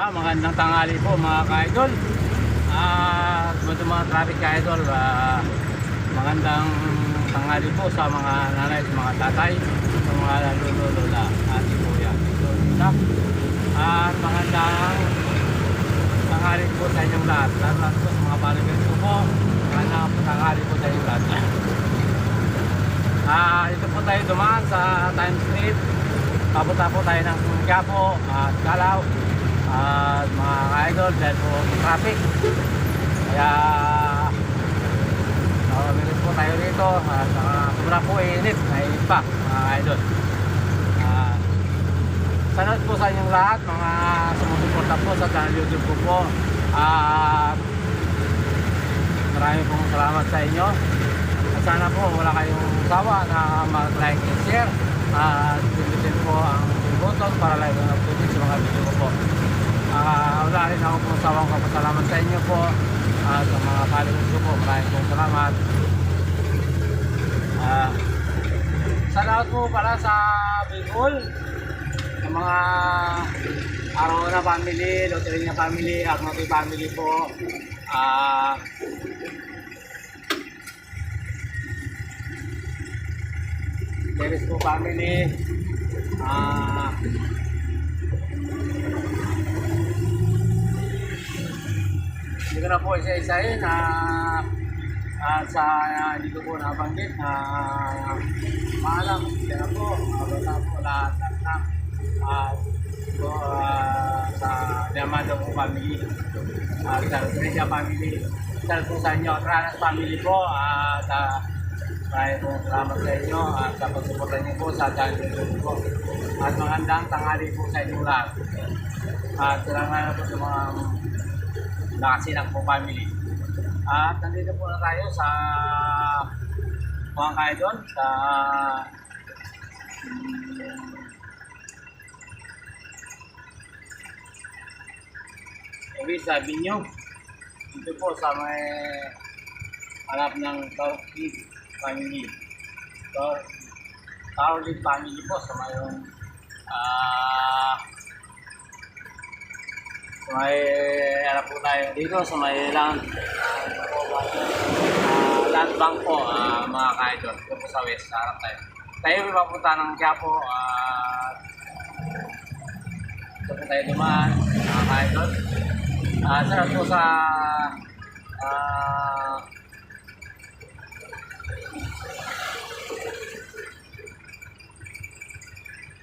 Magandang tanghali po mga ka-idol. Mga traffic ka-idol. Magandang tanghali po sa mga nanay, sa mga tatay, sa mga lolo, lola, ate, kuya, tita. At magandang tanghali po sa inyong lahat. Lahat po sa mga followers ko po. Magandang tanghali po sa inyong lahat. Ito po tayo dumaan sa Times Street. Papunta po tayo ng Quiapo at Calao. Mga ka-idol, dahil po traffic, kaya minutes po tayo dito at sobrang po init, mainit pa mga ka-idol. Salamat po sa inyong lahat, mga sumusuporta po sa channel YouTube ko po, at maraming pong salamat sa inyo. At sana po wala kayong sawa na mag-like and share at pindutin po ang button para live na update sa mga video ko po. Wala rin ako po sawang kapasalamat sa inyo po at sa mga followers ko po. Maraming pong salamat. Salamat po para sa Bicol, sa mga Arona family, Loteria family, Agmati family po. Teres po family. Hindi ko na po isa-isahin at sa hindi ko po nabanggit maalam, hindi na po wala po lahat po sa Diamado po family, sa Loteria family, dahil po sa inyo, Tranas family po, at maraming po salamat sa inyo at sa pagsuporta niyo po sa channel po. At magandang tanghali po sa inyo lahat. At salamat po sa mga nakasinang po family. At nandito po na tayo sa mga ka-idol sa sabi nyo dito po sa may harap ng Taurid family. Taurid family po sa mayroong may harap po tayo dito sa may land bank po mga ka-idol. Ito po sa west, harap tayo. Tayo papunta ng Quiapo at ito po tayo dumaan mga ka-idol. Sarap po sa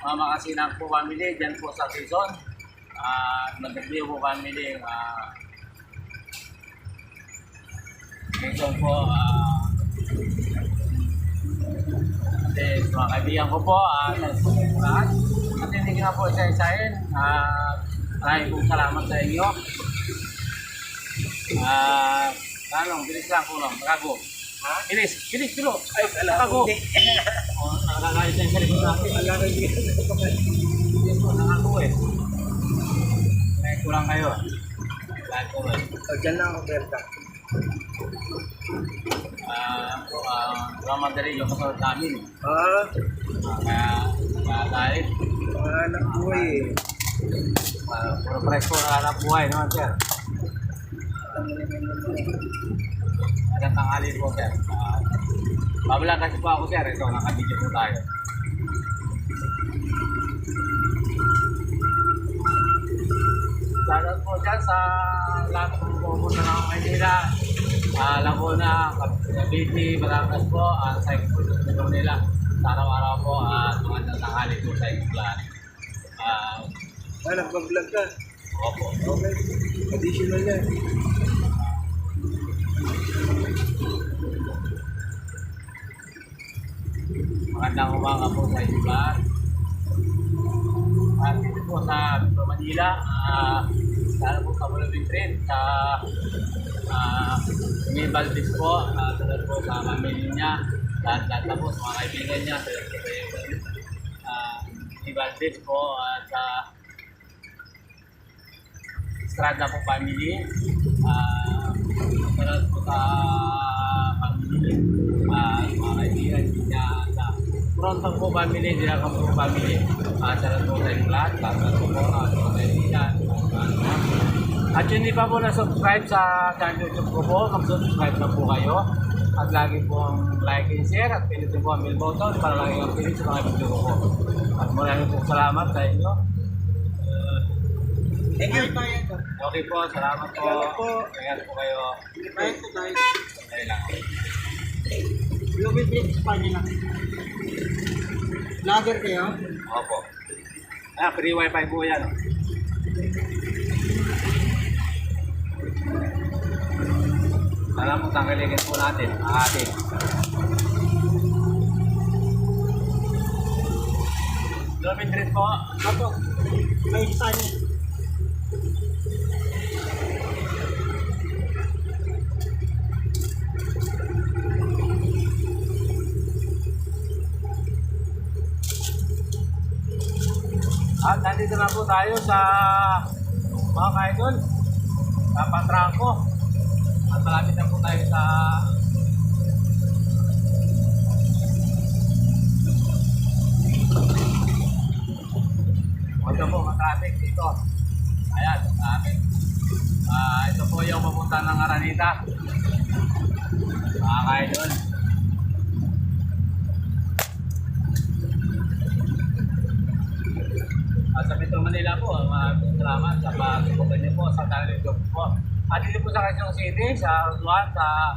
mga makasinang po family dyan po sa Quezon. Nagagdiyo po family Quezon po. Kasi mga kaibigan ko po lahat. At hindi ko na po isa-isahin. Maraming pong salamat sa inyo. Bilis lang po lang, nakago. Bilis, pilo. Ay, nakago. Nakakayos na yung sarili natin. Bilis po, nakago eh. May kulang kayo. Lahat po eh. Diyan lang ako, Berta. Madali yung kasunod namin. Kaya dahil Anak buhay eh. puro presko na anak buhay naman, sir. Magandang tanghali po, sir. Babalang kasi po ako, sir. Ito, nakabidyo po tayo. Shoutout po dyan sa lahat ng pupunta ng Maynila, Laguna, Cavite, Batangas po, sa ikot nila sa araw-araw po, at magandang tanghali po sa inyong lahat. Nag-vlog ka? Opo. Okay. Additional yan. Magandang umaga po sa inyong lahat. At dito po sa Manila, sana po sa Bulabing Train, sa May Valdez po, sana po sa family niya, lahat na po sa mga kaibigan niya, sa May Valdez po, at sa Estrada po family, sana po sa family, mga kaibigan niya, Frontal po family, Dinagang po family. Salamat po sa inyong lahat. Salamat po sa kaibigan. At yun hindi pa po na-subscribe sa channel YouTube ko po, mag-subscribe na po kayo. At lagi pong like and share at pinutin po ang bell button para lagi ang pilit sa mga video ko po. At maraming po salamat sa inyo. Thank you. Okay po, salamat po. Salamat po. Ingat po kayo. Bye po guys. Okay lang. Lumipit sa pagina. Vlogger kayo? Opo. Free wifi po yan. Alam mo, tanggalingin po natin. Atin. Lumipit po. Apo. May isa niya. At nandito na po tayo sa mga kaidol, sa Patrangco. At malapit na po tayo sa ito po, matraffic dito. Ayan, traffic. Ito po yung papunta ng Aranita. Mga kaidol. Sa Metro Manila po, maraming salamat sa pagsuporta niyo po sa channel YouTube po. At dito po sa Quezon City, sa Utuan, sa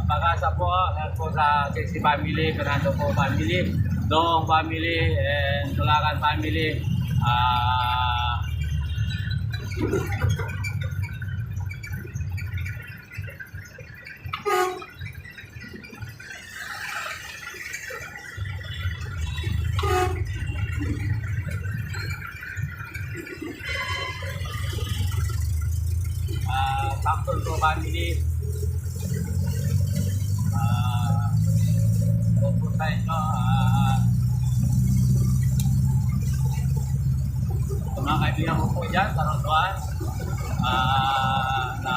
Pag-asa po, at po sa Sexy Family, Fernando po Family, Dong Family, and Tulakan Family. Samson po Family. Pupunta ito. Mga kaibigan ko po dyan sa Ronduan. Na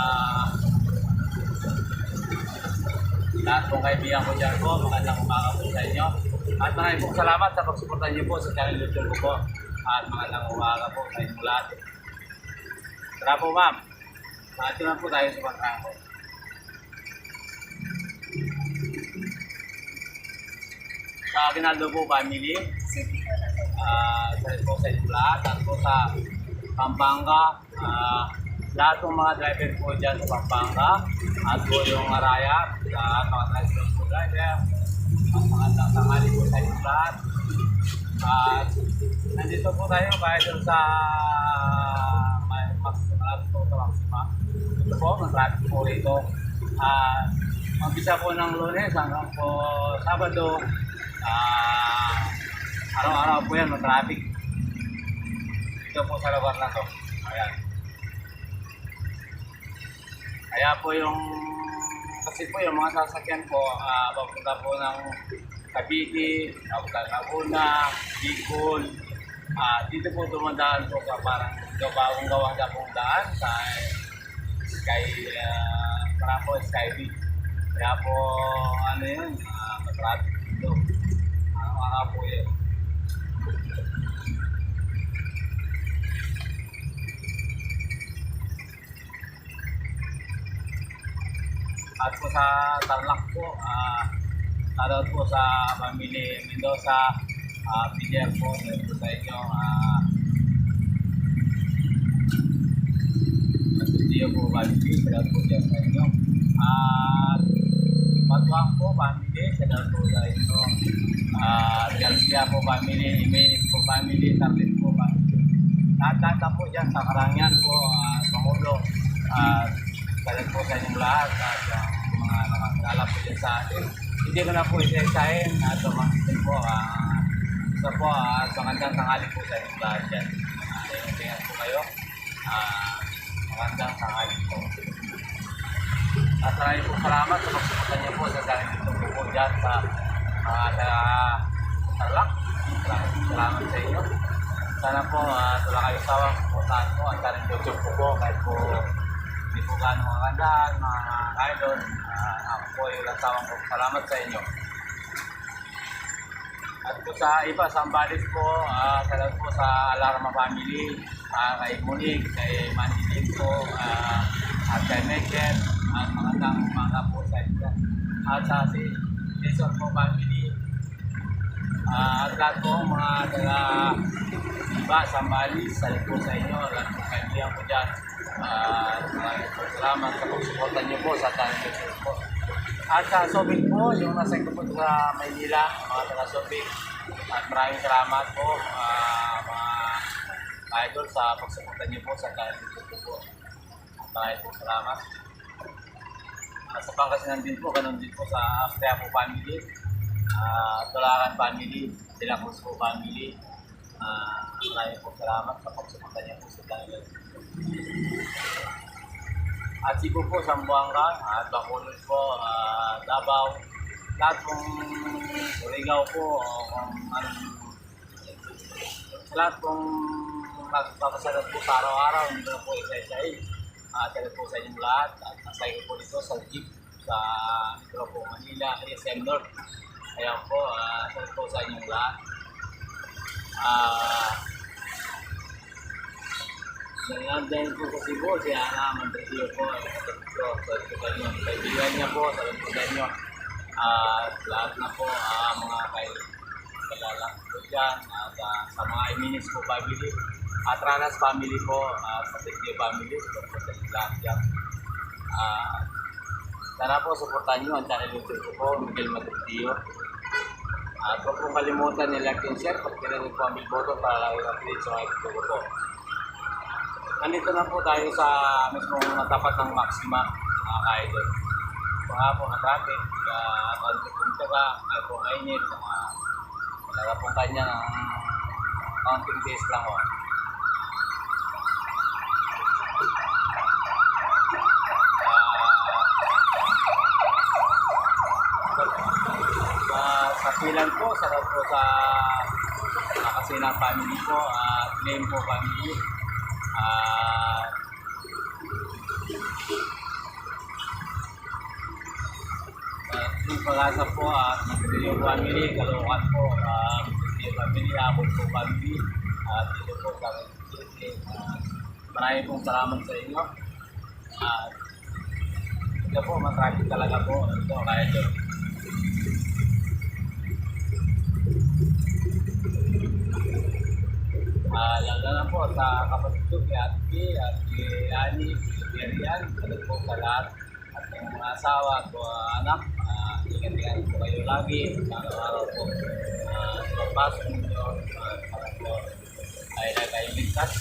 lahat pong kaibigan ko dyan po. Magandang umaga po sa inyo. At maraming pong salamat sa pagsuporta niyo po sa channel YouTube ko po. At magandang umaga po sa inyo lahat. Tara po ma'am. Ito na po tayo sa Patrangco. Sa Aguinaldo po family. Sa po sa Isla, at po sa Pampanga. Lahat ng mga driver po dyan sa Pampanga. At po yung Araya. At mga transport po driver. At mga tanghali po sa Isla. At nandito po tayo kahit sa Maxima. Ito po, mag-traffic po rito. Magbisa po ng Lunes hanggang po Sabado. Araw-araw po yan, mag-traffic. Ito po sa lugar na to. Ayan. Kaya po yung, kasi po yung mga sasakyan po, papunta po ng Cavite, papunta ng Laguna, Bicol. Dito po dumadaan po sa parang bagong gawang pong daan sa Skyway. Kaya po, ano yun, matraffic dito. Mga po yun. At po sa Tarlac po, shoutout po sa Family Mendoza, Pider po, po sa inyo. Studio po family, shoutout po dyan sa inyo. Patuang po family, shoutout po sa inyo. Garcia po family, Jimenez po family, Tarlit po family. Lahat-lahat po dyan sa Karangyan po, Pangulo. Shoutout po sa inyong lahat at mga nakakilala po dyan sa atin. Hindi ko na po isa-isahin at tumakitin po. Isa po at magandang tanghali po sa inyong lahat dyan. Ingat po kayo. Magandang tanghali po. At maraming po salamat sa pagsuporta niyo po sa channel dito po dyan sa Tarlac. Maraming salamat sa inyo. Sana po wala kayo sawang pupuntahan po ang channel YouTube po kahit po hindi po gano'ng magandaan mga idol. Ako po yung sawang po. Salamat sa inyo. At po sa iba, sa Ambalis po, salamat po sa Alarma Family, kay Monique, kay Manny din po, at kay Michael, at magandang umaga po sa inyo. At sa si Jason po family, at lahat po mga taga iba, Sambales, salit po sa inyo, lahat po kaibigan ko dyan. Maraming po salamat sa pagsuporta niyo po sa channel po. At sa Sobig po, yung nasa ko po sa Maynila, mga taga Sobig. At maraming salamat po, mga idol, sa pagsuporta niyo po sa channel po. Maraming po salamat. Sa Pangasinan din po, ganun din po sa Austria po family. Tulakan family, Sila Cruz po family. Maraming po salamat sa pagsuporta niyo po sa channel. At Cebu po, Zamboanga, at Bacolod po, Davao, lahat pong Surigao po, kung lahat pong magpapasalat po sa araw-araw, hindi na po isa-isahin. Salat po sa inyong lahat, at nasay ko po dito sa jeep sa Metro po Manila, SM North. Ayan po, salat po sa inyong lahat. Nandiyan po sa Cebu, si Ana Mandresio po, salat po sa inyo. Kaibigan niya po, salat po sa inyo. Lahat na po, mga kilala po dyan, at sa mga Iminis po family, at Ranas family po, sa Tegio family, salat po sa inyo lahat dyan. Sana po, supportan nyo ang channel YouTube ko po, Miguel Mandresio. At huwag pong kalimutan ni like and share, pag pinag po ang bell para lagi update sa mga video ko po. Nandito na po tayo sa mismong tapat ng Maxima, mga ka-idol. Mga po na traffic, konti pong taga, ay po mainit, talaga po kanya ng counting days lang o. Sa Pilan po, sarap po sa Kasilang family po, at Name po family. Yung Pag-asa po, Magdalio family, Caloocan po, Magdalio family, Abot po family, at dito po sa maraming pong salamat sa inyo. Ito po, matraffic talaga po. Ito, kaya ito. Lalo na po sa kapatid ko, kay Ate, at kay Ani, kay Rian, salat po sa lahat. At yung mga asawa at mga anak, ingat-ingat po kayo lagi. Sa araw-araw po, sa pagpasok ninyo, para po ay kayo ligtas.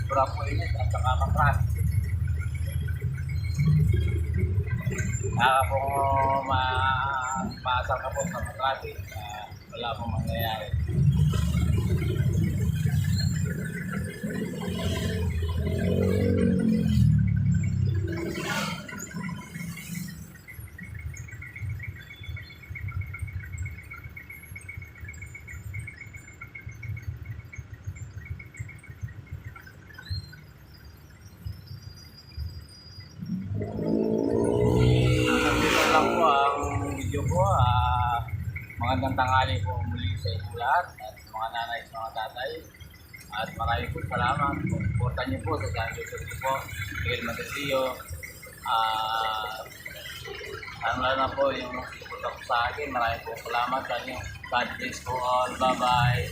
Sobra po init at saka matras. Kaya po maasal ka po sa traffic, wala pong mangyayari. Lang po ang video ko. Magandang tanghali po muli sa inyo lahat, at sa mga nanay, sa mga tatay, at maraming po salamat. Suportan niyo po sa channel YouTube po, Miguel Mandresio. Ang lalo na po yung suporta po sa akin, maraming po salamat sa inyo. God bless po all. Bye bye.